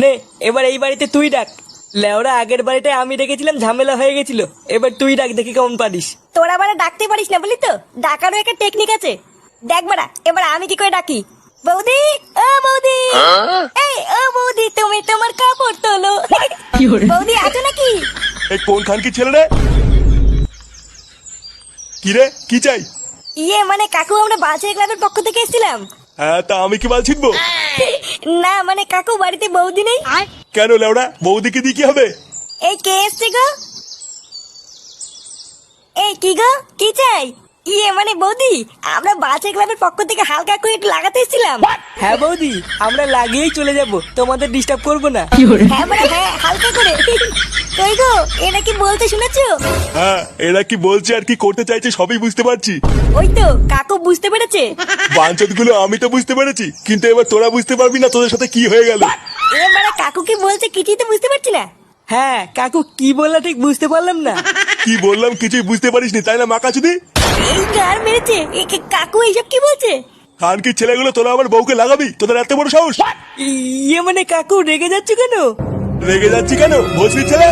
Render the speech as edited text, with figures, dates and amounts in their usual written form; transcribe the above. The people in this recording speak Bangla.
নে এবার এই বাড়িতে তুই ডাক। লেওরা আগের বাড়িটায় আমি ডেকেছিলাম, ঝামেলা হয়ে গেছিল। এবার তুই ডাক, দেখি কেমন পারিস। তোরা মানে ডাকতে পারিস না বলি তো, ডাকারও একটা টেকনিক আছে। দেখ বাড়া, এবার আমি কি করে ডাকি। বৌদি, ও বৌদি, এই ও বৌদি, তুমি তোমার কাপড় তোলো। বৌদি আছো নাকি? এই কোন খান কি ছেলে রে? কি রে, কি চাই? ইয়ে মানে কাকু, আমরা বালছেড়ে ক্লাবের পক্ষ থেকে এসেছিলাম। হ্যাঁ, তা আমি কি বাল ছিটবো? না মানে কাকু, বাড়িতে বৌদি নেই। কেন লেওড়া, বৌদিকে দিয়ে কি হবে? এই কে এসছে গো? এই কি গো, কি চাই? ইয়ে মানে বৌদি, আমরা বালছেড়ে ক্লাবের পক্ষ থেকে হালকা করে একটু লাগাতে এসেছিলাম। হ্যাঁ বৌদি, আমরা লাগিয়েই চলে যাব, তোমাদের ডিস্টার্ব করবো না। হ্যাঁ মানে হ্যাঁ, হালকা করে। কই গো, এটা কি বলতে শুনেছো? হ্যাঁ, এরা কি বলছে আর কি করতে চাইছে সবই বুঝতে পারছি। ওই তো কাকু বুঝতে পেরেছে। বাঞ্চত গুলো আমি তো বুঝতে পেরেছি, কিন্তু এবার তোরা বুঝতে পারবি না তোদের সাথে কি হয়ে গেল। এ মানে কাকু কি বলছে কিছুই তো বুঝতে পারছি না। হ্যাঁ কাকু কি বললা ঠিক বুঝতে পারলাম না। কি বললাম কিছুই বুঝতে পারিসনি তাই না মাকাচুদি? এই গার মেরেছে, কাকু এইসব কি বলছে? খান কি ছেলেগুলো তোরা আমার বউকে লাগাবি? তোদের এত বড় সাহস? ইয়ে মানে কাকু রেগে যাচ্ছ কেন? রেগে যাচ্ছি কেন, ভোসরির ছেলে?